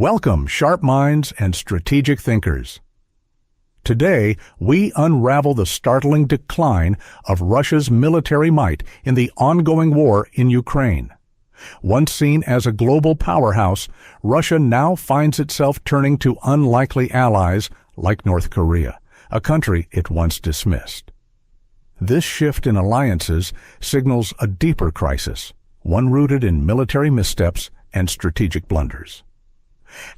Welcome, sharp minds and strategic thinkers. Today, we unravel the startling decline of Russia's military might in the ongoing war in Ukraine. Once seen as a global powerhouse, Russia now finds itself turning to unlikely allies like North Korea, a country it once dismissed. This shift in alliances signals a deeper crisis, one rooted in military missteps and strategic blunders.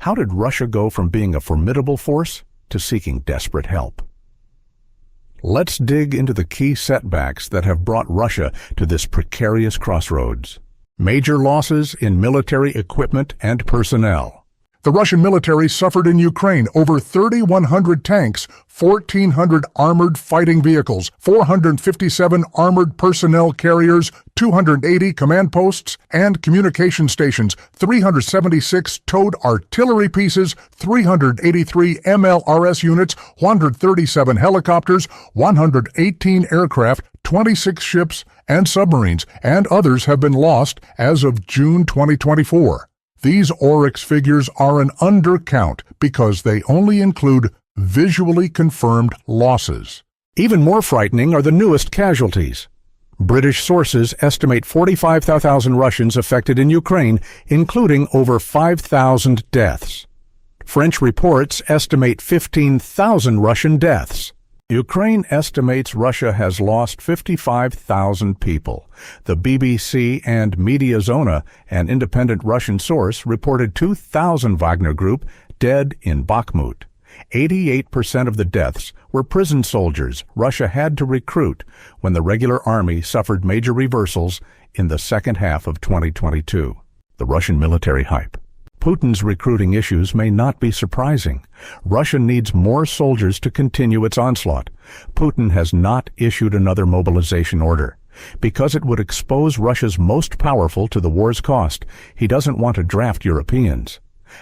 How did Russia go from being a formidable force to seeking desperate help? Let's dig into the key setbacks that have brought Russia to this precarious crossroads. Major losses in military equipment and personnel. The Russian military suffered in Ukraine over 3,100 tanks, 1,400 armored fighting vehicles, 457 armored personnel carriers, 280 command posts and communication stations, 376 towed artillery pieces, 383 MLRS units, 137 helicopters, 118 aircraft, 26 ships and submarines, and others have been lost as of June 2024. These Oryx figures are an undercount because they only include visually confirmed losses. Even more frightening are the newest casualties. British sources estimate 45,000 Russians affected in Ukraine, including over 5,000 deaths. French reports estimate 15,000 Russian deaths. Ukraine estimates Russia has lost 55,000 people. The BBC and Mediazona, an independent Russian source, reported 2,000 Wagner Group dead in Bakhmut. 88% of the deaths were prison soldiers Russia had to recruit when the regular army suffered major reversals in the second half of 2022. The Russian military hype. Putin's recruiting issues may not be surprising. Russia needs more soldiers to continue its onslaught. Putin has not issued another mobilization order. Because it would expose Russia's most powerful to the war's cost, he doesn't want to draft Europeans.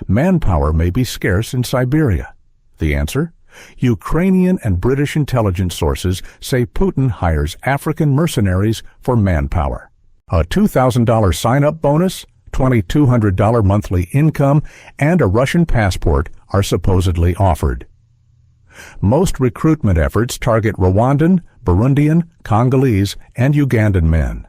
Manpower may be scarce in Siberia. The answer? Ukrainian and British intelligence sources say Putin hires African mercenaries for manpower. A $2,000 sign-up bonus, $2,200 monthly income, and a Russian passport are supposedly offered. Most recruitment efforts target Rwandan, Burundian, Congolese, and Ugandan men.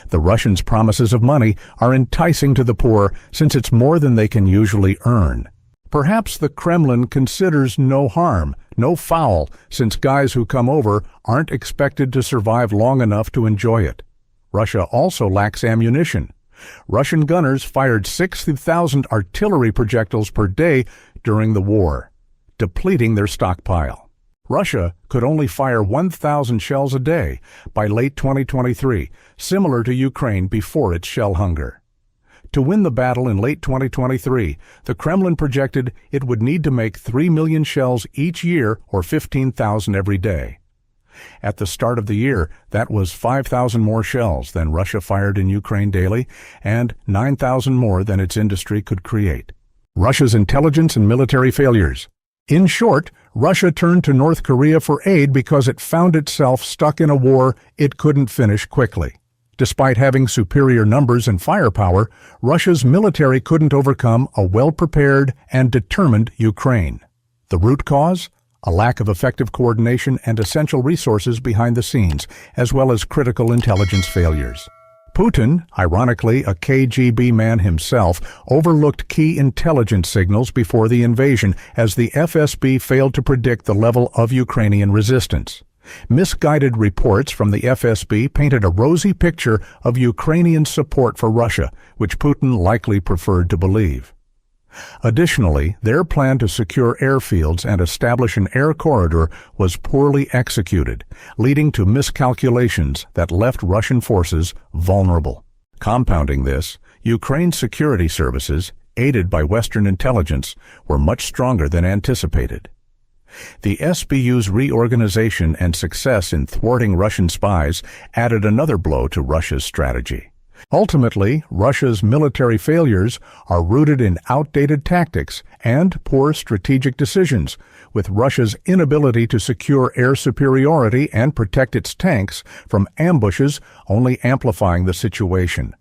The Russians' promises of money are enticing to the poor since it's more than they can usually earn. Perhaps the Kremlin considers no harm, no foul, since guys who come over aren't expected to survive long enough to enjoy it. Russia also lacks ammunition. Russian gunners fired 60,000 artillery projectiles per day during the war, depleting their stockpile. Russia could only fire 1,000 shells a day by late 2023, similar to Ukraine before its shell hunger. To win the battle in late 2023, the Kremlin projected it would need to make 3 million shells each year or 15,000 every day. At the start of the year, that was 5,000 more shells than Russia fired in Ukraine daily and 9,000 more than its industry could create. Russia's intelligence and military failures. In short, Russia turned to North Korea for aid because it found itself stuck in a war it couldn't finish quickly. Despite having superior numbers and firepower, Russia's military couldn't overcome a well-prepared and determined Ukraine. The root cause? A lack of effective coordination and essential resources behind the scenes, as well as critical intelligence failures. Putin, ironically a KGB man himself, overlooked key intelligence signals before the invasion as the FSB failed to predict the level of Ukrainian resistance. Misguided reports from the FSB painted a rosy picture of Ukrainian support for Russia, which Putin likely preferred to believe. Additionally, their plan to secure airfields and establish an air corridor was poorly executed, leading to miscalculations that left Russian forces vulnerable. Compounding this, Ukraine's security services, aided by Western intelligence, were much stronger than anticipated. The SBU's reorganization and success in thwarting Russian spies added another blow to Russia's strategy. Ultimately, Russia's military failures are rooted in outdated tactics and poor strategic decisions, with Russia's inability to secure air superiority and protect its tanks from ambushes only amplifying the situation.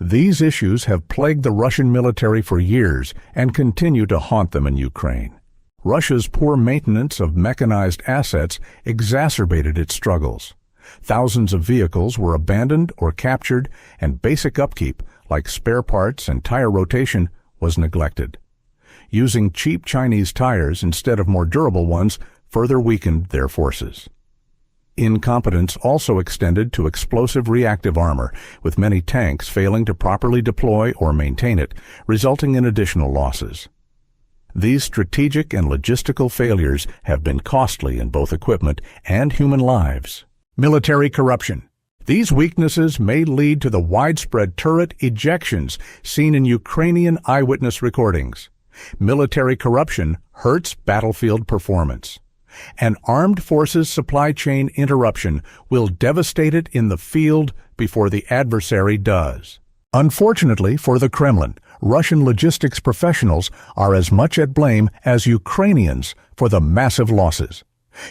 These issues have plagued the Russian military for years and continue to haunt them in Ukraine. Russia's poor maintenance of mechanized assets exacerbated its struggles. Thousands of vehicles were abandoned or captured, and basic upkeep, like spare parts and tire rotation, was neglected. Using cheap Chinese tires instead of more durable ones further weakened their forces. Incompetence also extended to explosive reactive armor, with many tanks failing to properly deploy or maintain it, resulting in additional losses. These strategic and logistical failures have been costly in both equipment and human lives. Military corruption. These weaknesses may lead to the widespread turret ejections seen in Ukrainian eyewitness recordings. Military corruption hurts battlefield performance. An armed forces supply chain interruption will devastate it in the field before the adversary does. Unfortunately for the Kremlin, Russian logistics professionals are as much at blame as Ukrainians for the massive losses.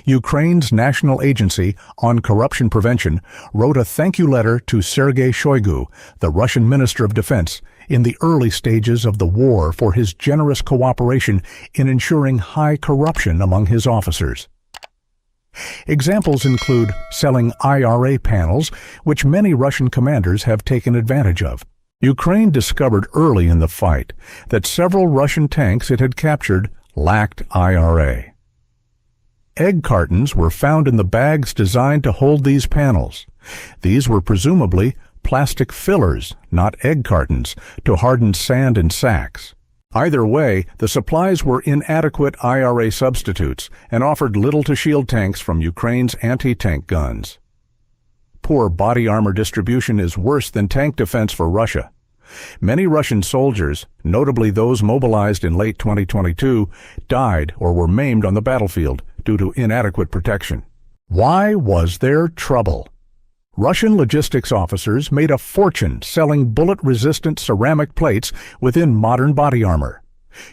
Ukraine's National Agency on Corruption Prevention wrote a thank you letter to Sergei Shoigu, the Russian Minister of Defense, in the early stages of the war for his generous cooperation in ensuring high corruption among his officers. Examples include selling IRA panels, which many Russian commanders have taken advantage of. Ukraine discovered early in the fight that several Russian tanks it had captured lacked IRA. Egg cartons were found in the bags designed to hold these panels. These were presumably plastic fillers, not egg cartons, to harden sand in sacks. Either way, the supplies were inadequate IRA substitutes and offered little to shield tanks from Ukraine's anti-tank guns. Poor body armor distribution is worse than tank defense for Russia. Many Russian soldiers, notably those mobilized in late 2022, died or were maimed on the battlefield due to inadequate protection. Why was there trouble? Russian logistics officers made a fortune selling bullet-resistant ceramic plates within modern body armor.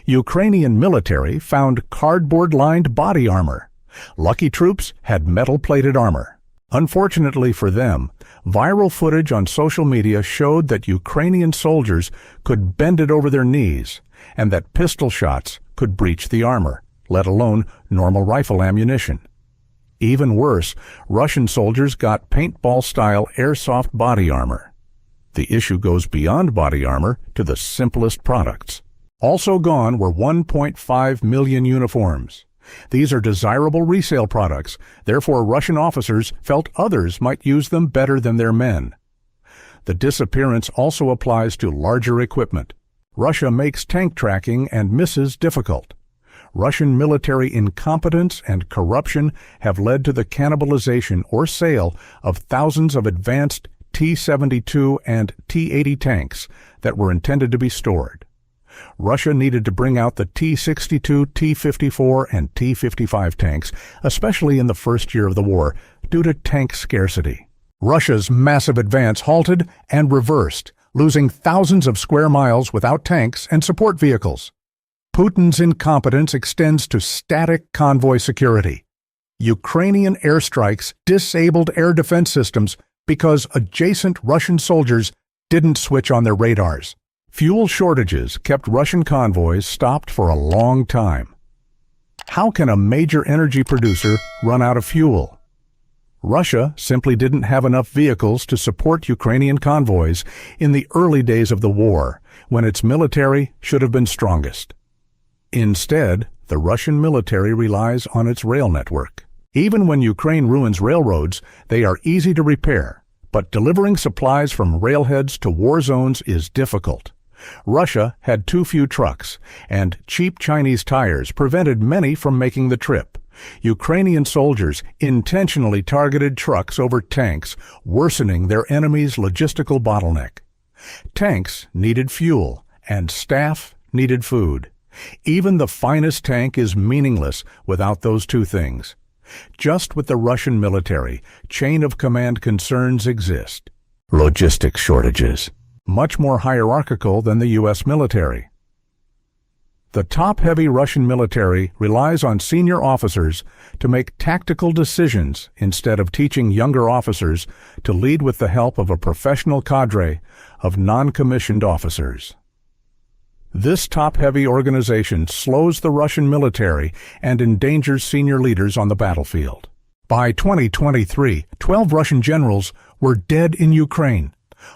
Ukrainian military found cardboard-lined body armor. Lucky troops had metal-plated armor. Unfortunately for them, viral footage on social media showed that Ukrainian soldiers could bend it over their knees and that pistol shots could breach the armor, let alone normal rifle ammunition. Even worse, Russian soldiers got paintball-style airsoft body armor. The issue goes beyond body armor to the simplest products. Also gone were 1.5 million uniforms. These are desirable resale products, therefore Russian officers felt others might use them better than their men. The disappearance also applies to larger equipment. Russia makes tank tracking and misses difficult. Russian military incompetence and corruption have led to the cannibalization or sale of thousands of advanced T-72 and T-80 tanks that were intended to be stored. Russia needed to bring out the T-62, T-54, and T-55 tanks, especially in the first year of the war, due to tank scarcity. Russia's massive advance halted and reversed, losing thousands of square miles without tanks and support vehicles. Putin's incompetence extends to static convoy security. Ukrainian airstrikes disabled air defense systems because adjacent Russian soldiers didn't switch on their radars. Fuel shortages kept Russian convoys stopped for a long time. How can a major energy producer run out of fuel? Russia simply didn't have enough vehicles to support Ukrainian convoys in the early days of the war, when its military should have been strongest. Instead, the Russian military relies on its rail network. Even when Ukraine ruins railroads, they are easy to repair, but delivering supplies from railheads to war zones is difficult. Russia had too few trucks, and cheap Chinese tires prevented many from making the trip. Ukrainian soldiers intentionally targeted trucks over tanks, worsening their enemy's logistical bottleneck. Tanks needed fuel, and staff needed food. Even the finest tank is meaningless without those two things. Just with the Russian military, chain of command concerns exist. Logistics shortages, much more hierarchical than the U.S. military. The top-heavy Russian military relies on senior officers to make tactical decisions instead of teaching younger officers to lead with the help of a professional cadre of non-commissioned officers. This top-heavy organization slows the Russian military and endangers senior leaders on the battlefield. By 2023, 12 Russian generals were dead in Ukraine.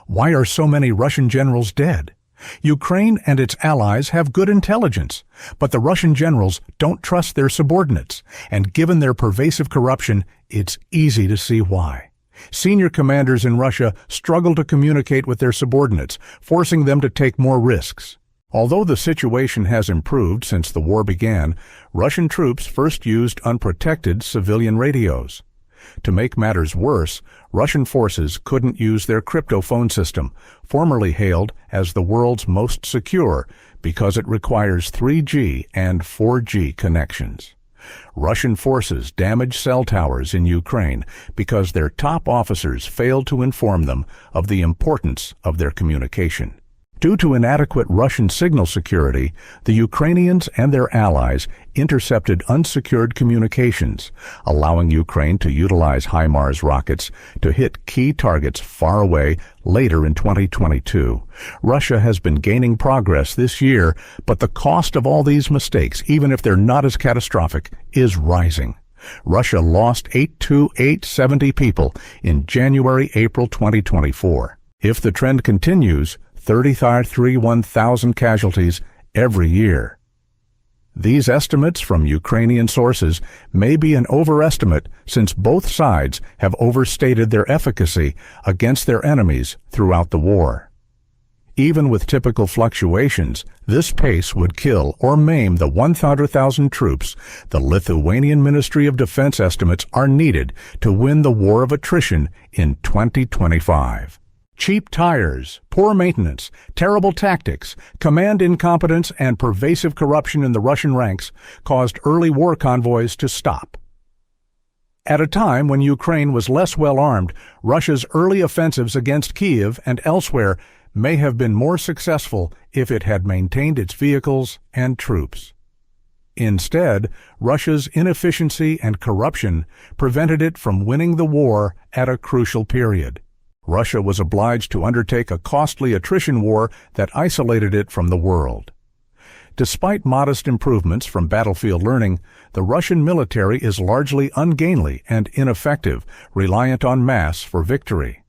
Why are so many Russian generals dead? Ukraine and its allies have good intelligence, but the Russian generals don't trust their subordinates, and given their pervasive corruption, it's easy to see why. Senior commanders in Russia struggle to communicate with their subordinates, forcing them to take more risks. Although the situation has improved since the war began, Russian troops first used unprotected civilian radios. To make matters worse, Russian forces couldn't use their crypto phone system, formerly hailed as the world's most secure, because it requires 3G and 4G connections. Russian forces damaged cell towers in Ukraine because their top officers failed to inform them of the importance of their communication. Due to inadequate Russian signal security, the Ukrainians and their allies intercepted unsecured communications, allowing Ukraine to utilize HIMARS rockets to hit key targets far away later in 2022. Russia has been gaining progress this year, but the cost of all these mistakes, even if they're not as catastrophic, is rising. Russia lost 870 people in January-April 2024. If the trend continues, 31,000 casualties every year. These estimates from Ukrainian sources may be an overestimate since both sides have overstated their efficacy against their enemies throughout the war. Even with typical fluctuations, this pace would kill or maim the 100,000 troops the Lithuanian Ministry of Defense estimates are needed to win the war of attrition in 2025. Cheap tires, poor maintenance, terrible tactics, command incompetence, and pervasive corruption in the Russian ranks caused early war convoys to stop. At a time when Ukraine was less well-armed, Russia's early offensives against Kiev and elsewhere may have been more successful if it had maintained its vehicles and troops. Instead, Russia's inefficiency and corruption prevented it from winning the war at a crucial period. Russia was obliged to undertake a costly attrition war that isolated it from the world. Despite modest improvements from battlefield learning, the Russian military is largely ungainly and ineffective, reliant on mass for victory.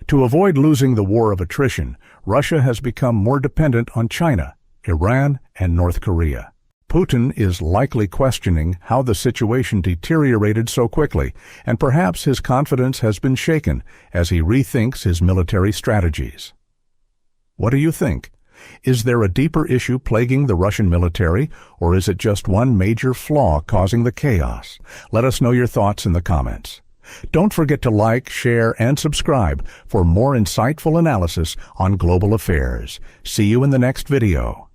To avoid losing the war of attrition, Russia has become more dependent on China, Iran, and North Korea. Putin is likely questioning how the situation deteriorated so quickly, and perhaps his confidence has been shaken as he rethinks his military strategies. What do you think? Is there a deeper issue plaguing the Russian military, or is it just one major flaw causing the chaos? Let us know your thoughts in the comments. Don't forget to like, share, and subscribe for more insightful analysis on global affairs. See you in the next video.